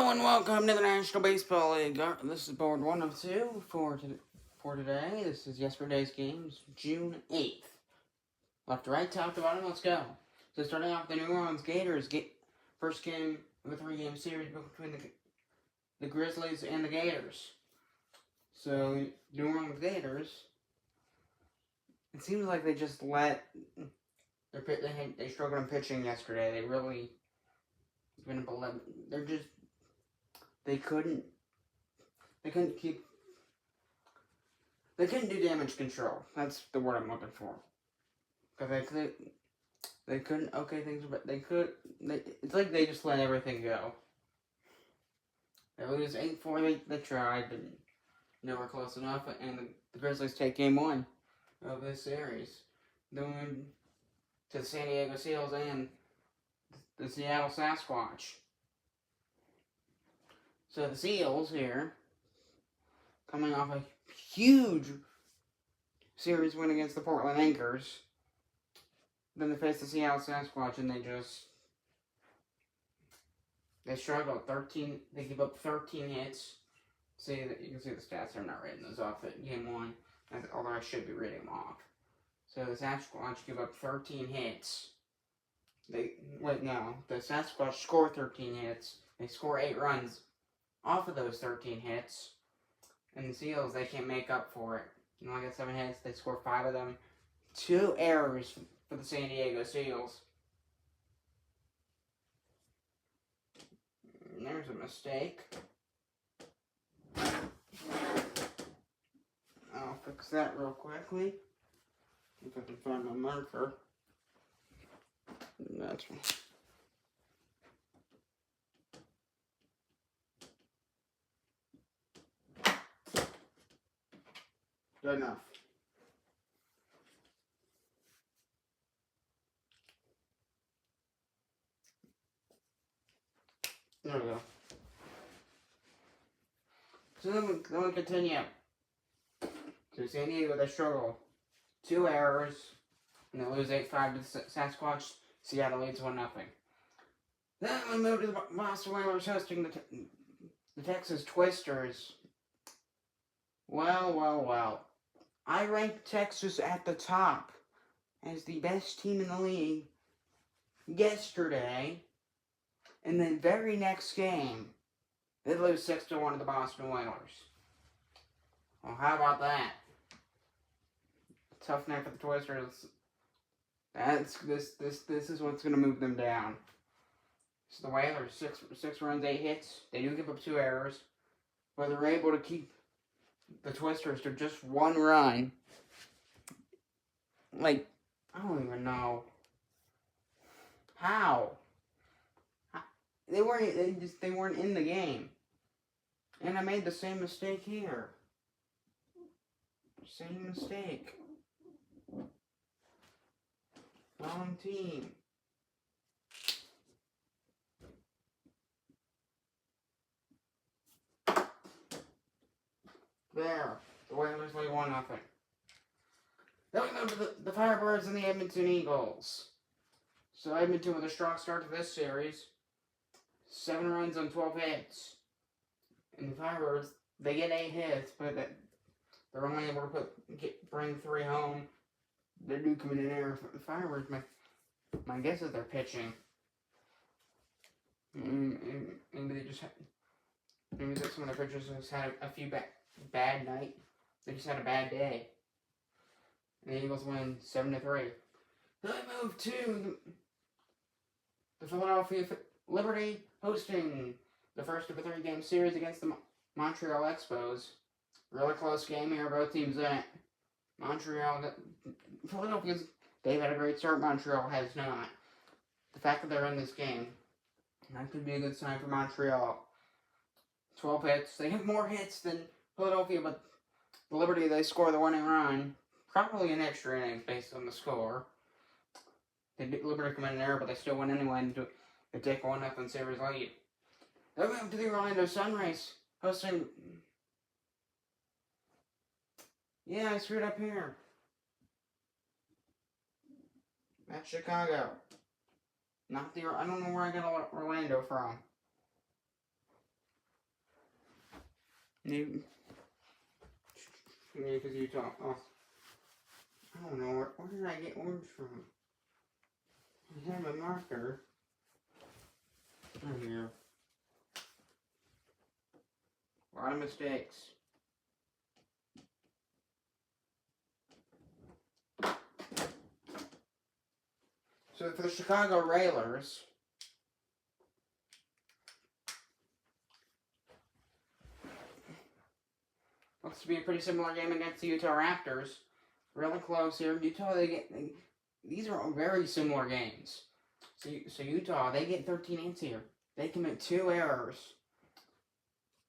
Hello and welcome to the National Baseball League. This is board 1 of 2 for today. This is yesterday's games, June 8th. Left to right, top to bottom, let's go. So starting off the New Orleans Gators, first game of a 3-game series between the Grizzlies and the Gators. So New Orleans Gators, it seems like they just let they struggled in pitching yesterday. They really they couldn't do damage control. That's the word I'm looking for. Because they couldn't things, but it's like they just let everything go. They lose 8-4. They tried, but nowhere close enough. And the Grizzlies take game 1 of this series, going to the San Diego Seals and the Seattle Sasquatch. So the Seals here, coming off a huge series win against the Portland Anchors, then they face the Seattle Sasquatch and they struggled. They give up 13 hits. You can see the stats. I'm not reading those off at game 1, although I should be reading them off. So the Sasquatch give up 13 hits. The Sasquatch score 13 hits. They score 8 runs off of those 13 hits. And the Seals, they can't make up for it. You only got 7 hits. They score 5 of them. 2 errors for the San Diego Seals. And there's a mistake. I'll fix that real quickly. If I can find my marker. That's one. Good enough. There we go. So then we continue. So San Diego, they struggle. 2 errors, and they lose 8-5 to the Sasquatch. Seattle leads 1-0. Then we move to the Boston Whalers hosting the Texas Twisters. Well. I ranked Texas at the top as the best team in the league yesterday. And then very next game, they lose 6-1 to the Boston Whalers. Well, how about that? Tough night for the Twisters. This is what's gonna move them down. So the Whalers, 6 runs, 8 hits. They do give up 2 errors, but they're able to keep the Twisters to just 1 run. I don't even know how. They weren't in the game. And I made the same mistake here. Same mistake. Wrong team. There. The Whalers lead 1-0. Then we go to the Firebirds and the Edmonton Eagles. So Edmonton with a strong start to this series. 7 runs on 12 hits. And the Firebirds, they get 8 hits, but they're only able to bring 3 home. They do come in an error. The Firebirds, my guess is they're pitching. Maybe that some of their pitchers just had a few bad night. They just had a bad day. And the Eagles win 7-3. Then I move to the Philadelphia Liberty hosting the first of a 3-game series against the Montreal Expos. Really close game here, both teams in it. Philadelphia's, they've had a great start. Montreal has not. The fact that they're in this game, that could be a good sign for Montreal. 12 hits. They have more hits than Philadelphia, but the Liberty, they score the winning run. Probably an extra inning based on the score. Liberty come in an error, but they still win anyway and they take 1-0 series lead. Then we move to the Orlando Sunrays hosting. Yeah, I screwed up here. That's Chicago. Not the. I don't know where I got Orlando from. Maybe. Yeah, because Utah. Oh, I don't know. Where did I get orange from? I have a marker. Oh, here. A lot of mistakes. So for the Chicago Railers, looks to be a pretty similar game against the Utah Raptors. Really close here. Utah, these are very similar games. So Utah, they get 13 hits here. They commit 2 errors.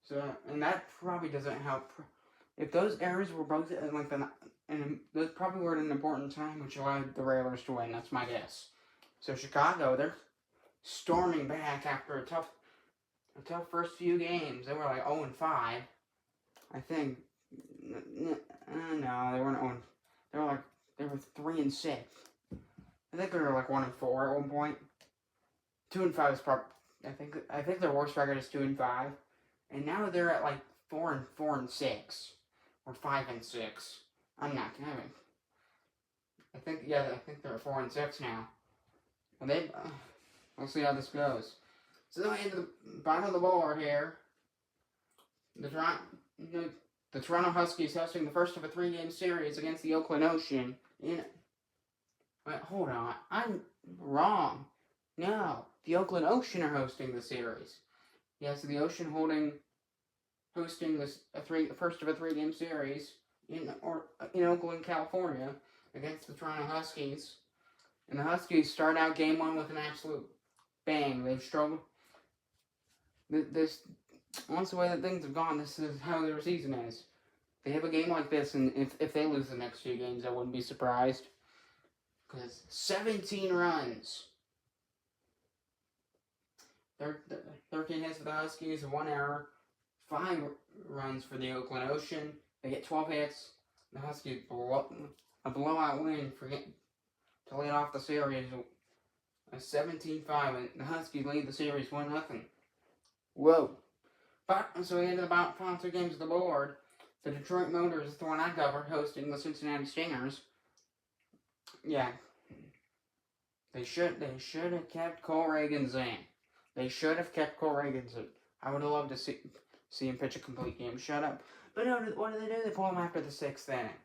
So, and that probably doesn't help. If those errors were both and those probably were at an important time, which allowed the Railers to win. That's my guess. So Chicago, they're storming back after a tough first few games. They were like 0-5, I think. No, they weren't 0. They were 3-6. I think they were like 1-4 at one point. 2-5 is probably. I think their worst record is 2-5, and now they're at like 4-6 or 5-6. I'm not kidding. I think they're at 4-6 now. And we'll see how this goes. So then we get to the bottom of the board here. The Toronto Huskies hosting the first of a 3-game series against the Oakland Ocean. Wait, hold on. I'm wrong. No, the Oakland Ocean are hosting the series. Yes, the Ocean hosting the first of a 3-game series in Oakland, California, against the Toronto Huskies. And the Huskies start out game 1 with an absolute bang. They've struggled. Once the way that things have gone, this is how their season is. They have a game like this, and if they lose the next few games, I wouldn't be surprised. Because 17 runs. 13 hits for the Huskies, 1 error, 5 runs for the Oakland Ocean. They get 12 hits. The Huskies a blowout win to lead off the series, a 17-5, and the Huskies lead the series 1-0. Whoa. But, so we get to the final 2 games of the board. The Detroit Motors, the one I covered, hosting the Cincinnati Stingers. Yeah. They should have kept Cole Reagans in. They should have kept Cole Reagans in. I would have loved to see him pitch a complete game. Shut up. But no, what do? They pull him after the 6th inning.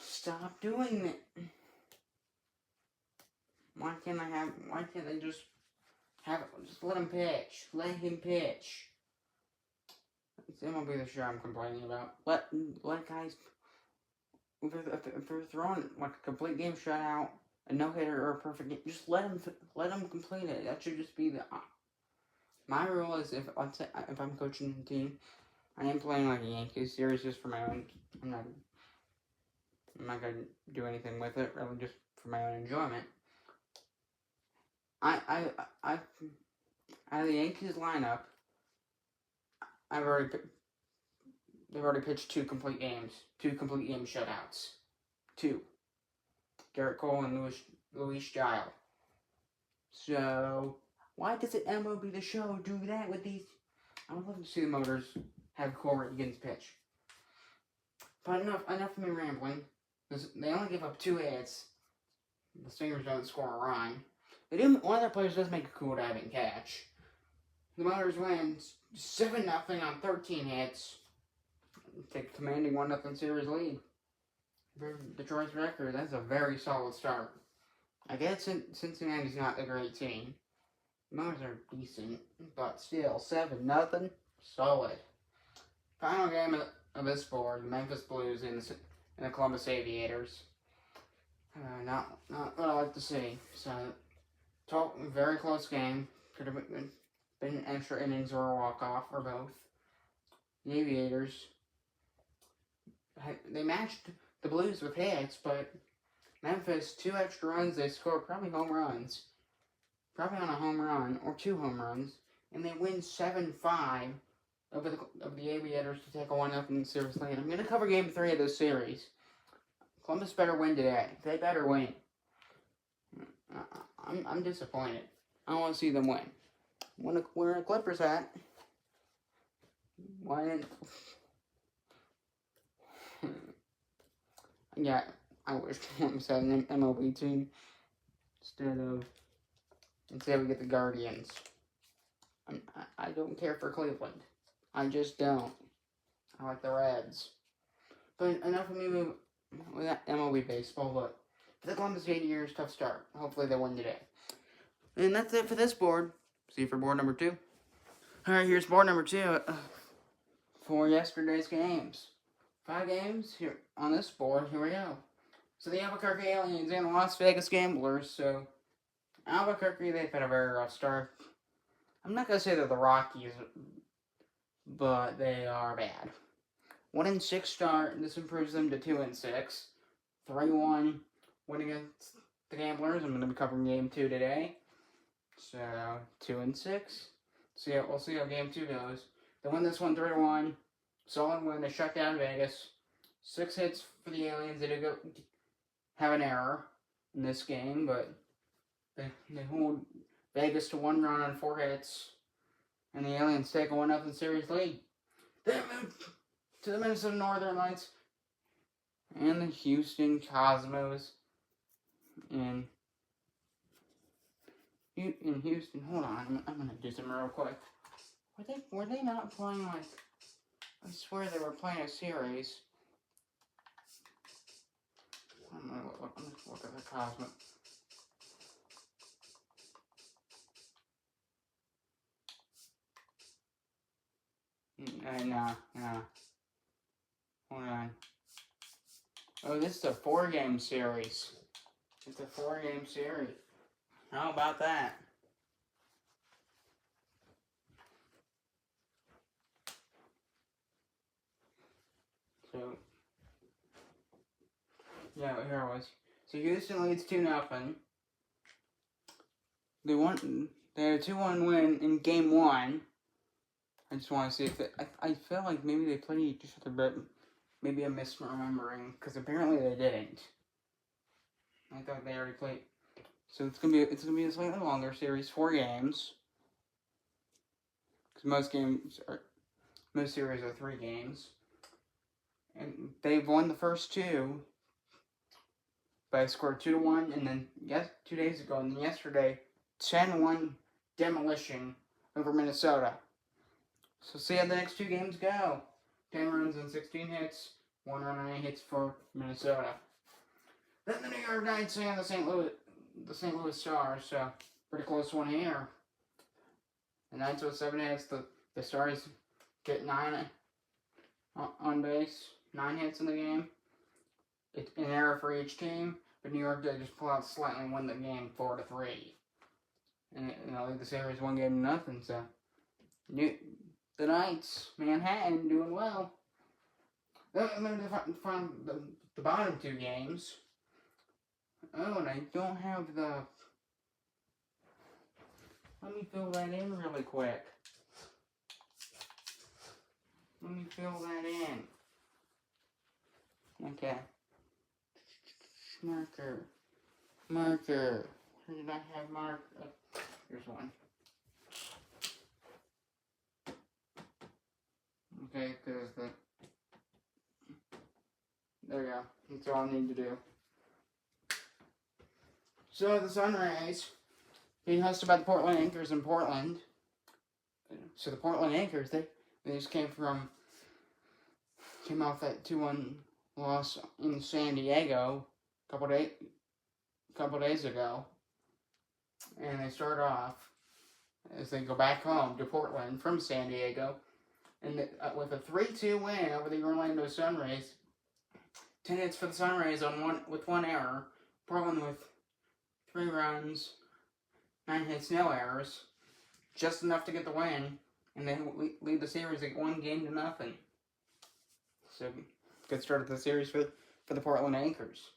Stop doing it. Why can't they just let him pitch? Let him pitch. It's MLB The Show I'm complaining about. Let guys, if they're throwing like a complete game shutout, a no-hitter or a perfect game, just let them complete it. That should just be my rule is if I'm coaching the team, I am playing like a Yankees series just for my own. I'm not gonna do anything with it, really, just for my own enjoyment. Out of the Yankees lineup, they've already pitched 2 complete game shutouts. 2. Garrett Cole and Luis Gile. So why doesn't MLB The Show do that with these? I would love to see the Motors have Cole Reagans pitch. But enough of me rambling. They only give up 2 hits. The Stingers don't score a run. One of their players does make a cool diving catch. The Motors win 7-0 on 13 hits. Take commanding 1-0 series lead. For Detroit's record, that's a very solid start. I guess Cincinnati's not a great team. The Motors are decent, but still, 7-0, solid. Final game of this board, the Memphis Blues and the Columbus Aviators. Not what I like to see. So, very close game. Could have been extra innings or a walk-off, or both. The Aviators, they matched the Blues with hits, but Memphis, 2 extra runs, they scored probably home runs. Probably on a home run, or 2 home runs, and they win 7-5 over the Aviators to take a 1-0 series lead. I'm going to cover Game 3 of this series. Columbus better win today. They better win. I'm disappointed. I want to see them win. Wearing a Clippers hat. Why didn't... Yeah, I wish Columbus had an MLB team instead we get the Guardians. I don't care for Cleveland. I just don't. I like the Reds. But enough of me with that MLB baseball, but for the Columbus 8 years, tough start. Hopefully they win today. And that's it for this board. See you for board number 2. Alright, here's board number 2 for yesterday's games. 5 games here on this board. Here we go. So the Albuquerque Aliens and the Las Vegas Gamblers. So Albuquerque, they've had a very rough start. I'm not going to say they're the Rockies, but they are bad. 1-6 start. This improves them to 2-6. 3-1 win against the Gamblers. I'm going to be covering game 2 today. So 2-6. So we'll see how game 2 goes. They win this one 3-1. Solid win. They shut down Vegas. 6 hits for the Aliens. They did have an error in this game, but they hold Vegas to 1 run on 4 hits, and the Aliens take a 1-0 series lead. They move to the Minnesota Northern Lights and the Houston Cosmos in Houston. Hold on, I'm gonna do some real quick. Were they not playing like? I swear they were playing a series. I'm gonna look at the Cosmos. No. Hold on. Oh, this is a 4-game series. It's a 4-game series. How about that? So, yeah, here it was. So Houston leads 2-0. They had a 2-1 win in game 1. I just want to see if I feel like maybe they played each other, but maybe I'm misremembering, because apparently they didn't. I thought they already played. So it's gonna be a slightly longer series, 4 games. Because most series are 3 games. And they've won the first 2 by a score of 2-1, and then 2 days ago, and then yesterday, 10-1 demolition over Minnesota. So see how the next 2 games go. 10 runs and 16 hits. 1 run and 8 hits for Minnesota. Then the New York Knights and the St. Louis Stars. So pretty close one here. The Knights with 7 hits. The Stars get 9 on base. 9 hits in the game. It's an error for each team. But New York did just pull out slightly and win the game 4-3. And they'll lead the series 1-0. So the Knights, Manhattan, doing well. Then find the bottom 2 games. Oh, and I don't have the... Let me fill that in really quick. Let me fill that in. Okay. Marker. Where did I have marker? Oh, here's one. Okay, because there we go. That's all I need to do. So the Sunrays being hosted by the Portland Anchors in Portland. So the Portland Anchors, they just came off that 2-1 loss in San Diego a couple days ago, and they start off as they go back home to Portland from San Diego, and with a 3-2 win over the Orlando Sunrays. 10 hits for the Sunrays with 1 error. Portland with 3 runs, 9 hits, no errors, just enough to get the win, and then lead the series at 1-0. So good start of the series for the Portland Anchors.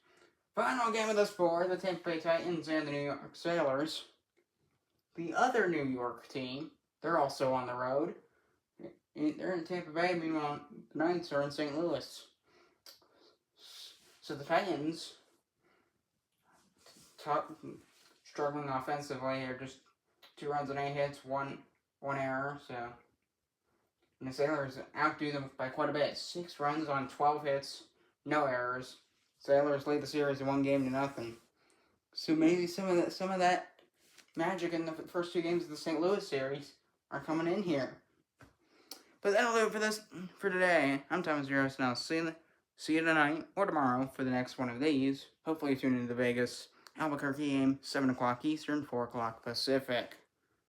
Final game of this board, the Tampa Bay Titans and the New York Sailors. The other New York team, they're also on the road. They're in Tampa Bay, meanwhile the Knights are in St. Louis. So the Titans, struggling offensively, are just 2 runs and 8 hits, one error, so And the Sailors outdo them by quite a bit. 6 runs on 12 hits, no errors. Sailors lead the series in 1-0. So maybe some of that magic in the first 2 games of the St. Louis series are coming in here. But that'll do it for today. I'm Thomas Zeros, and I'll see you tonight or tomorrow for the next one of these. Hopefully tune into the Vegas Albuquerque game, 7 o'clock Eastern, 4 o'clock Pacific.